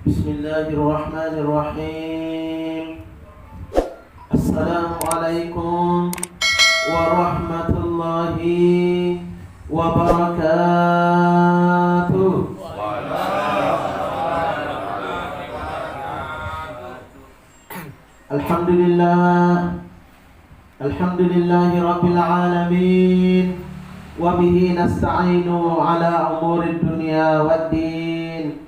Bismillahirrahmanirrahim. Assalamualaikum warahmatullahi wabarakatuh. Alhamdulillah. Alhamdulillahi rabbil alamin. Wa bihi nasta'inu ala umuri dunya waddin.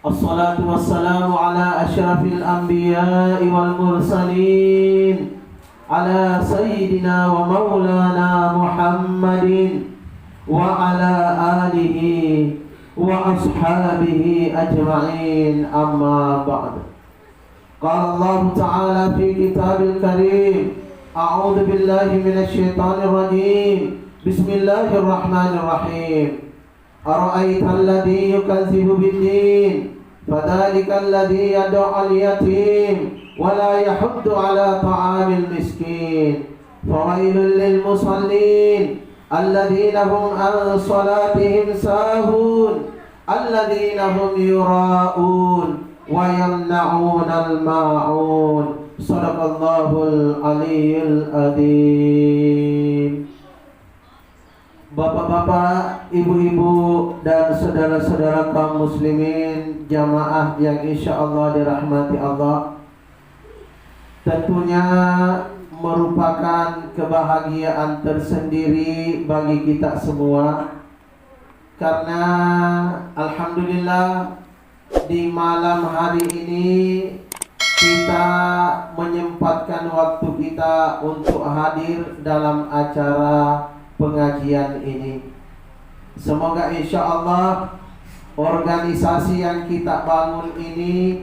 Assalatu wassalamu ala asyrafil anbiya'i wal mursalin, ala sayyidina wa maulana Muhammadin wa ala alihi wa ashabihi ajma'in, amma ba'd. Qala Allah ta'ala fi kitabil karim, a'udzu billahi minasy syaithanir rajim. Bismillahirrahmanirrahim. Ara'aita alladhi yukazzibu bid-din, fadhalika alladhi yad'u al-yatim wa la yahuddu 'ala ta'amil miskin. Fawailul lil musallin alladhina hum an salatihim sahun, alladhina hum yura'un wa yamna'una al-ma'un. Shadaqallahul aliyyul adzim. Bapak-bapak, ibu-ibu, dan saudara-saudara kaum muslimin, jamaah yang insya Allah dirahmati Allah, tentunya merupakan kebahagiaan tersendiri bagi kita semua, karena alhamdulillah di malam hari ini kita menyempatkan waktu kita untuk hadir dalam acara pengajian ini. Semoga insya Allah organisasi yang kita bangun ini,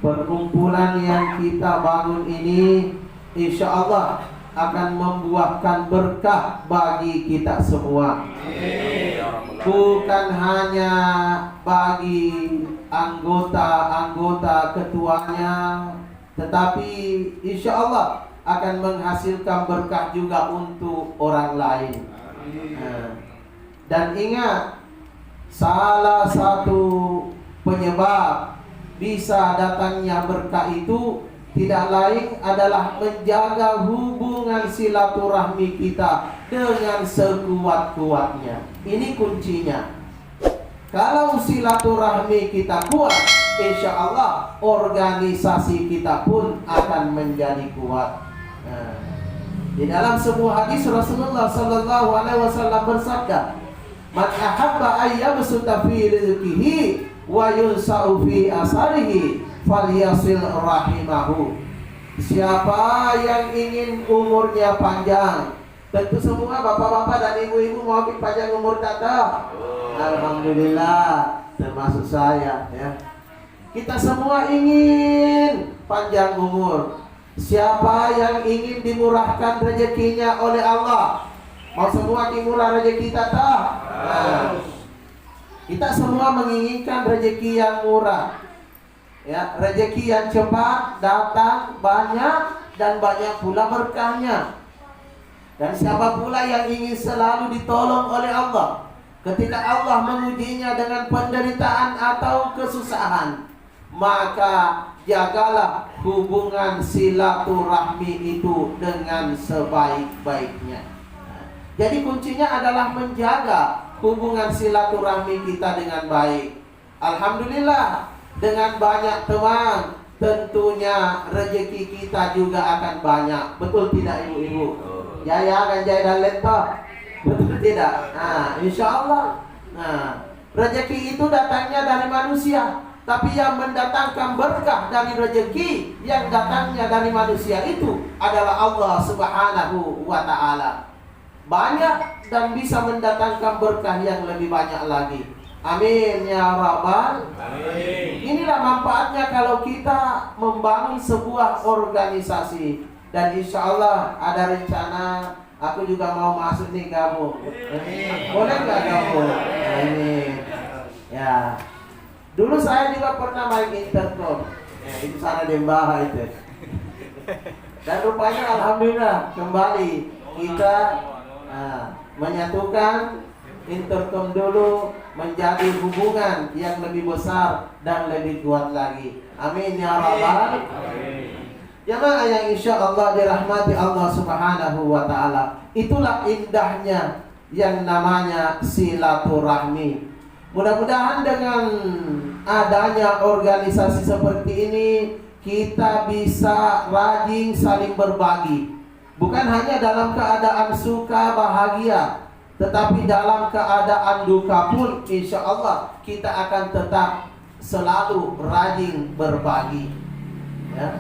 perkumpulan yang kita bangun ini, insya Allah akan membuahkan berkah bagi kita semua. Bukan hanya bagi anggota-anggota ketuanya, tetapi insya Allah akan menghasilkan berkah juga untuk orang lain. Dan ingat, salah satu penyebab bisa datangnya berkah itu tidak lain adalah menjaga hubungan silaturahmi kita dengan sekuat-kuatnya. Ini kuncinya. Kalau silaturahmi kita kuat, insya Allah organisasi kita pun akan menjadi kuat. Di dalam sebuah hadis Rasulullah sallallahu alaihi wasallam bersabda, "Man ahabba ayyabsuta fi rizqihi wa yunsa'u fi asarihi falyasil rahimahu." Siapa yang ingin umurnya panjang, tentu semua bapak-bapak dan ibu-ibu mau panjang umur kata. Alhamdulillah, termasuk saya ya. Kita semua ingin panjang umur. Siapa yang ingin dimurahkan rezekinya oleh Allah, mau semua dimurah rezeki kita tak? Kita semua menginginkan rezeki yang murah, ya, rezeki yang cepat datang, banyak dan banyak pula berkahnya. Dan siapa pula yang ingin selalu ditolong oleh Allah ketika Allah mengujinya dengan penderitaan atau kesusahan, maka jagalah hubungan silaturahmi itu dengan sebaik-baiknya. Jadi kuncinya adalah menjaga hubungan silaturahmi kita dengan baik. Alhamdulillah, dengan banyak teman, tentunya rezeki kita juga akan banyak. Betul tidak ibu-ibu? Ya kan jaya dan lentah. Betul tidak? Insya Allah. Rezeki itu datangnya dari manusia, tapi yang mendatangkan berkah dari rezeki yang datangnya dari manusia itu adalah Allah Subhanahu wa ta'ala. Banyak dan bisa mendatangkan berkah yang lebih banyak lagi. Amin ya rabbal alamin. Inilah manfaatnya kalau kita membangun sebuah organisasi. Dan insya Allah ada rencana, aku juga mau masuk nih gabung. Boleh nggak gabung? Ini ya. Dulu saya juga pernah main intercom, itu sana di Mbah itu. Dan rupanya alhamdulillah kembali kita menyatukan intercom dulu menjadi hubungan yang lebih besar dan lebih kuat lagi. Amin ya rabbal alamin. Jamaah yang insya Allah dirahmati Allah Subhanahu wa ta'ala. Itulah indahnya yang namanya silaturahmi. Mudah-mudahan dengan adanya organisasi seperti ini, kita bisa rajin saling berbagi. Bukan hanya dalam keadaan suka bahagia, tetapi dalam keadaan duka pun insya Allah kita akan tetap selalu rajin berbagi. Ya.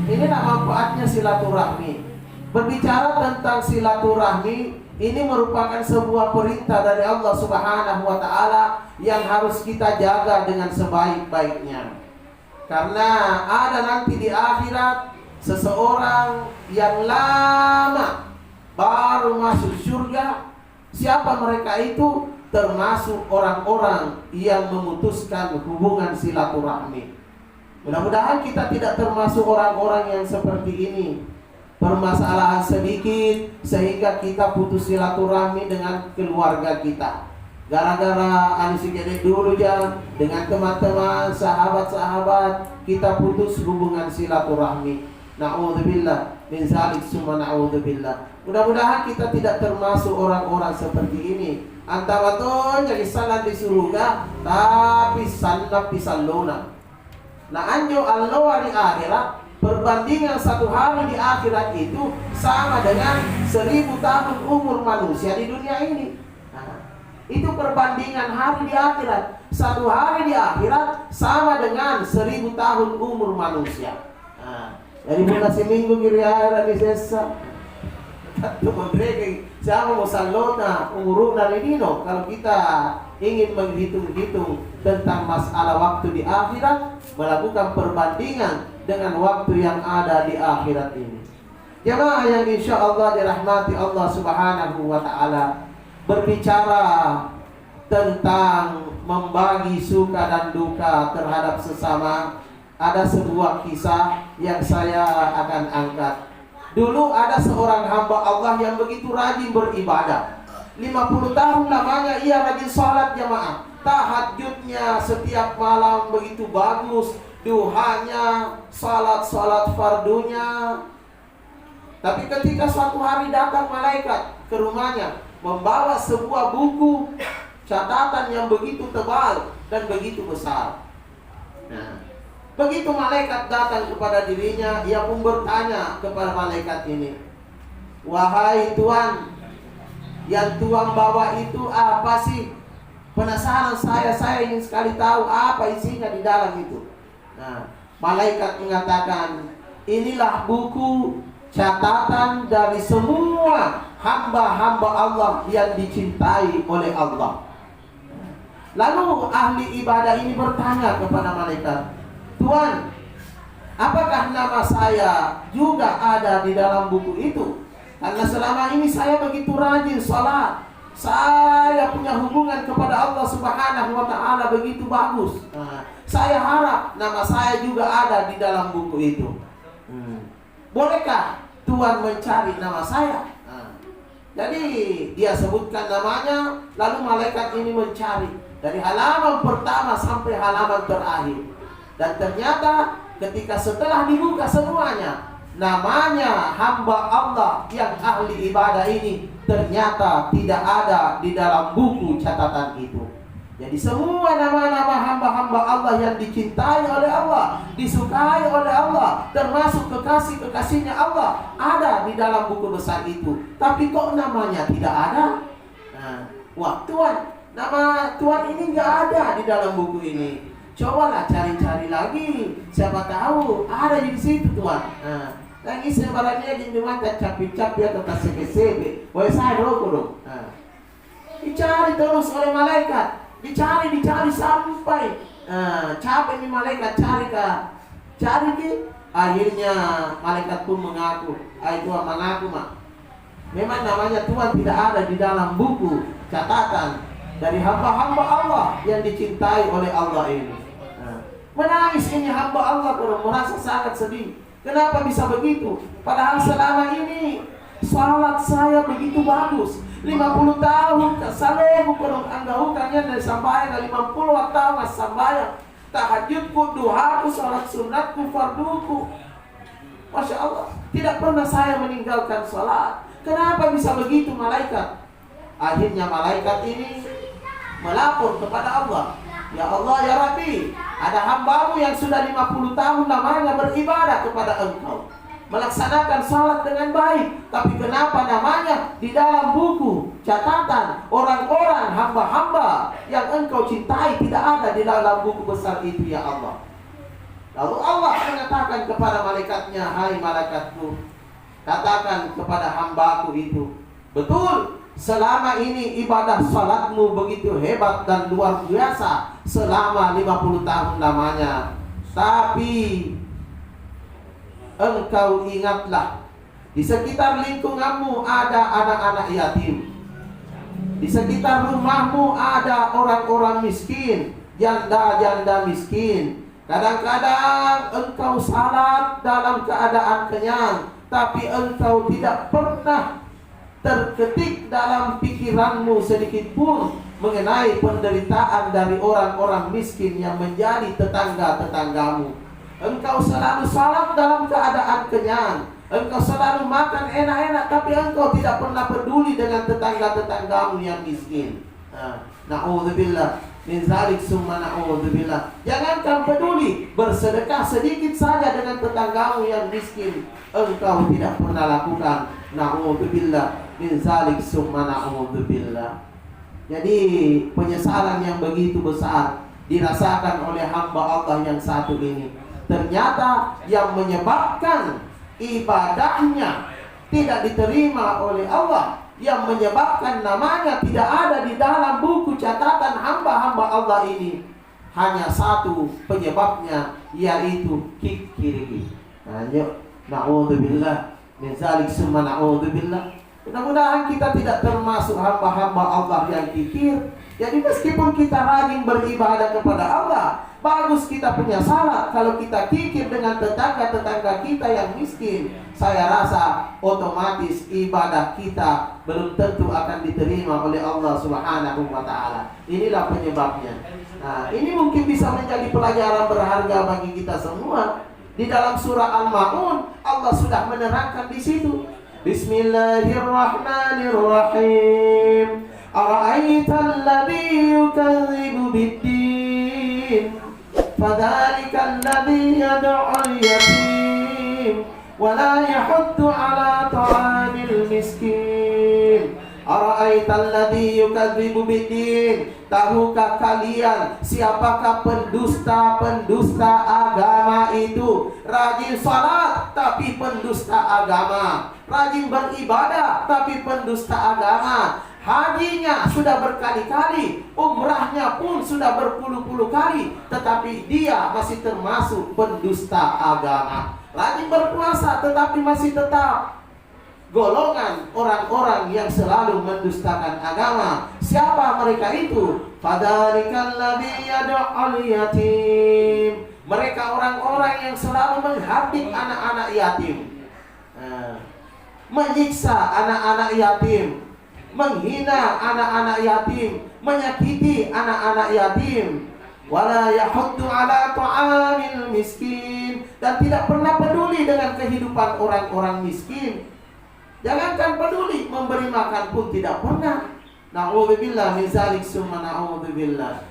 Inilah manfaatnya silaturahmi. Berbicara tentang silaturahmi, ini merupakan sebuah perintah dari Allah Subhanahu wa ta'ala yang harus kita jaga dengan sebaik-baiknya. Karena ada nanti di akhirat seseorang yang lama baru masuk surga. Siapa mereka itu? Termasuk orang-orang yang memutuskan hubungan silaturahmi. Mudah-mudahan kita tidak termasuk orang-orang yang seperti ini. Permasalahan sedikit sehingga kita putus silaturahmi dengan keluarga kita. Gara-gara anisi dulu ya dengan teman-teman, sahabat-sahabat, kita putus hubungan silaturahmi. Na'udzubillah min zalik summa na'udzubillah. Mudah-mudahan kita tidak termasuk orang-orang seperti ini. Antara tuh jadi salat di surga, tapi sanap di salona. Nah anjo Allah di akhirat, perbandingan satu hari di akhirat itu sama dengan 1000 tahun umur manusia di dunia ini. Nah, itu perbandingan hari di akhirat. Satu hari di akhirat sama dengan 1000 tahun umur manusia. Nah, jadi bulan seminggu kiri akhirat di sesa. Siapa mau salona umur dari dino. Kalau kita ingin menghitung-hitung tentang masalah waktu di akhirat, melakukan perbandingan dengan waktu yang ada di akhirat ini. Jemaah yang insya Allah dirahmati Allah Subhanahu wa ta'ala, berbicara tentang membagi suka dan duka terhadap sesama, ada sebuah kisah yang saya akan angkat. Dulu ada seorang hamba Allah yang begitu rajin beribadah. 50 tahun lamanya ia rajin sholat jamaah. Tahajudnya setiap malam begitu bagus, duhanya, salat fardunya. Tapi ketika suatu hari datang malaikat ke rumahnya membawa sebuah buku catatan yang begitu tebal dan begitu besar. Nah, begitu malaikat datang kepada dirinya, ia pun bertanya kepada malaikat ini, "Wahai Tuhan, yang Tuhan bawa itu apa sih? Penasaran saya ingin sekali tahu apa isinya di dalam itu." Nah, malaikat mengatakan, "Inilah buku catatan dari semua hamba-hamba Allah yang dicintai oleh Allah." Lalu ahli ibadah ini bertanya kepada malaikat, "Tuhan, apakah nama saya juga ada di dalam buku itu? Karena selama ini saya begitu rajin sholat, saya punya hubungan kepada Allah Subhanahu wa ta'ala begitu bagus. Nah, saya harap nama saya juga ada di dalam buku itu. Bolehkah Tuhan mencari nama saya?" Nah, jadi dia sebutkan namanya, lalu malaikat ini mencari dari halaman pertama sampai halaman terakhir. Dan ternyata ketika setelah dibuka semuanya, namanya hamba Allah yang ahli ibadah ini ternyata tidak ada di dalam buku catatan itu. Jadi semua nama-nama hamba-hamba Allah yang dicintai oleh Allah, disukai oleh Allah, termasuk kekasih-kekasihnya Allah, ada di dalam buku besar itu. Tapi kok namanya tidak ada? Nah, wah Tuhan, nama Tuhan ini nggak ada di dalam buku ini. Cobalah cari-cari lagi, siapa tahu ada di situ Tuhan. Nah, lagi sebarangnya di mata capi-capi atau sebe-sebe. Wah saya dulu. Nah, dicari terus oleh malaikat, dicari sampai capek nih malaikat cari ke. Akhirnya malaikat pun mengaku, Tuhan mengaku memang namanya Tuhan tidak ada di dalam buku catatan dari hamba-hamba Allah yang dicintai oleh Allah ini. Menangis ini hamba Allah, kalau merasa sangat sedih. Kenapa bisa begitu? Padahal selama ini Salat saya begitu bagus. 50 tahun kasalebu perung anggahukannya dari sambayang 50 tahun sambayang. Tahajudku, duhaku, salat sunatku, farduku. Masya Allah, tidak pernah saya meninggalkan salat. Kenapa bisa begitu malaikat? Akhirnya malaikat ini melapor kepada Allah. Ya Allah, ya Rabbi, ada hambamu yang sudah 50 tahun lamanya beribadah kepada Engkau, melaksanakan salat dengan baik, tapi kenapa namanya di dalam buku catatan orang-orang hamba-hamba yang Engkau cintai tidak ada di dalam buku besar itu, ya Allah. Lalu Allah mengatakan kepada malaikatnya, hai malaikatku, katakan kepada hambaku itu, betul, selama ini ibadah salatmu begitu hebat dan luar biasa selama 50 tahun lamanya. Tapi engkau ingatlah, di sekitar lingkunganmu ada anak-anak yatim. Di sekitar rumahmu ada orang-orang miskin, janda-janda miskin. Kadang-kadang engkau salat dalam keadaan kenyang, tapi engkau tidak pernah terketik dalam pikiranmu sedikit pun mengenai penderitaan dari orang-orang miskin yang menjadi tetangga-tetanggamu. Engkau selalu salat dalam keadaan kenyang, engkau selalu makan enak-enak, tapi engkau tidak pernah peduli dengan tetangga-tetanggamu yang miskin. Na'udzubillah min zalik summa na'udzubillah. Jangankan peduli, bersedekah sedikit saja dengan tetanggamu yang miskin engkau tidak pernah lakukan. Na'udzubillah min zalik summa na'udzubillah. Jadi penyesalan yang begitu besar dirasakan oleh hamba Allah yang satu ini. Ternyata yang menyebabkan ibadahnya tidak diterima oleh Allah, yang menyebabkan namanya tidak ada di dalam buku catatan hamba-hamba Allah ini, hanya satu penyebabnya, yaitu kikir. Na'udzubillah min zalik summa na'udzubillah. Mudah-mudahan kita tidak termasuk hamba-hamba Allah yang kikir. Jadi meskipun kita rajin beribadah kepada Allah, bagus kita punya salat, kalau kita kikir dengan tetangga-tetangga kita yang miskin, saya rasa otomatis ibadah kita belum tentu akan diterima oleh Allah Subhanahu wa ta'ala. Inilah penyebabnya. Nah, ini mungkin bisa menjadi pelajaran berharga bagi kita semua. Di dalam surah Al-Ma'un Allah sudah menerangkan di situ. Bismillahirrahmanirrahim. Ara'aital ladzi yukadzibu bid-din, fadzalikal ladzi yad'ul yatim wa la yahuddu 'ala ta'amil miskin. Ara'aital ladzi yukadzibu bid-din. Tahukah kalian siapakah pendusta-pendusta agama itu? Rajin salat tapi pendusta agama, rajin beribadah tapi pendusta agama. Hajinya sudah berkali-kali, umrahnya pun sudah berpuluh-puluh kali, tetapi dia masih termasuk pendusta agama. Rajin berpuasa tetapi masih tetap golongan orang-orang yang selalu mendustakan agama. Siapa mereka itu? Fadzalikal ladzi yad'ul yatim. Mereka orang-orang yang selalu menghardik anak-anak yatim, menyiksa anak-anak yatim, menghina anak-anak yatim, menyakiti anak-anak yatim. Wala yahuddu 'ala ta'amil miskin. Dan tidak pernah peduli dengan kehidupan orang-orang miskin. Jangankan peduli, memberi makan pun tidak pernah. Na'udzubillah min zalik summa na'udzubillah.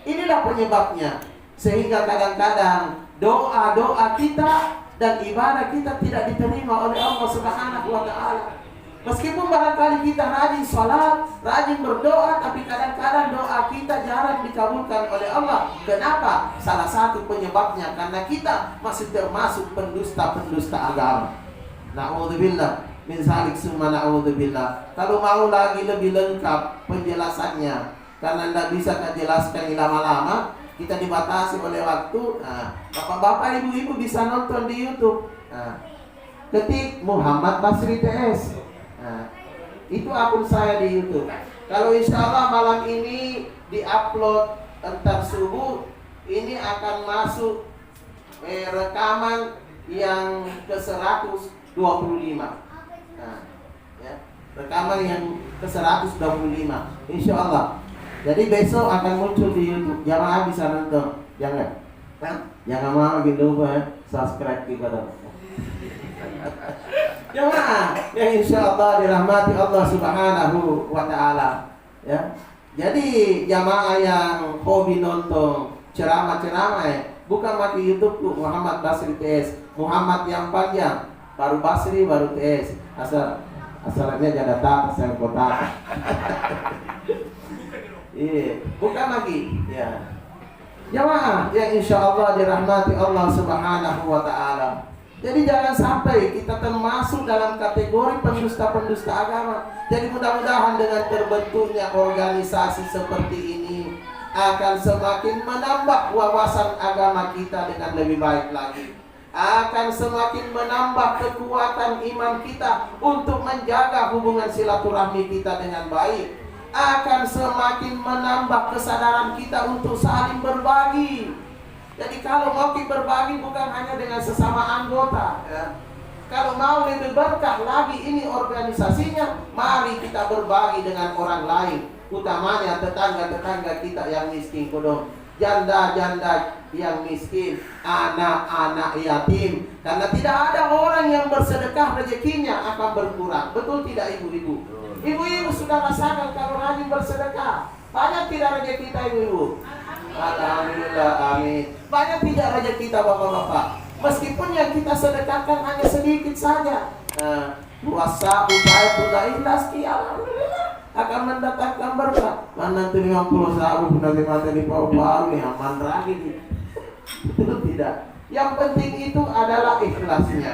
Inilah penyebabnya. Sehingga kadang-kadang doa-doa kita dan ibadah kita tidak diterima oleh Allah Subhanahu wa ta'ala. Meskipun barangkali kita rajin sholat, rajin berdoa, tapi kadang-kadang doa kita jarang dikabulkan oleh Allah. Kenapa? Salah satu penyebabnya karena kita masih termasuk pendusta-pendusta agama. Na'udzubillah min zalik summa na'udzubillah. Kalau mau lagi lebih lengkap penjelasannya, karena tidak bisa kita jelaskan lama-lama, kita dibatasi oleh waktu. Bapak-bapak, ibu-ibu bisa nonton di YouTube. Ketik Muhammad Basri TS. Itu akun saya di YouTube. Kalau insya Allah malam ini diupload entar subuh, ini akan masuk rekaman yang ke 125. Nah, ya. Rekaman yang ke-125 insya Allah. Jadi besok akan muncul di YouTube. Jamaah bisa nonton. Jangan mau gitu subscribe kita dong. Jamaah yang insya Allah dirahmati Allah Subhanahu wa Ta'ala. Ya. Jadi jamaah yang hobi nonton ceramah-ceramah bukan pakai YouTube tuh Muhammad Basri TS, Muhammad yang panjang, baru Basri baru TS. Asalnya jadi asal kota. Iya, bukan lagi. Ya. Jamaah yang insya Allah dirahmati Allah Subhanahu wa Ta'ala. Jadi jangan sampai kita termasuk dalam kategori pendusta-pendusta agama. Jadi mudah-mudahan dengan terbentuknya organisasi seperti ini akan semakin menambah wawasan agama kita dengan lebih baik lagi. Akan semakin menambah kekuatan iman kita untuk menjaga hubungan silaturahmi kita dengan baik. Akan semakin menambah kesadaran kita untuk saling berbagi. Jadi kalau mau kita berbagi bukan hanya dengan sesama anggota, ya. Kalau mau lebih berkah lagi ini organisasinya, mari kita berbagi dengan orang lain, utamanya tetangga-tetangga kita yang miskin, kodong, janda-janda yang miskin, anak-anak yatim. Karena tidak ada orang yang bersedekah rezekinya akan berkurang. Betul tidak ibu-ibu? Ibu-ibu sudah rasakan kalau rajin bersedekah, banyak tidak rezeki kita ibu-ibu? Alhamdulillah, amin. Banyak tidak rezeki kita bapak-bapak. Meskipun yang kita sedekahkan hanya sedikit saja. Puasa upaya sudah ikhlas, alhamdulillah akan mendatangkan berkah. Mana 50.000 nanti mati di paru-paru nih aman lagi. Itu tidak. Yang penting itu adalah ikhlasnya.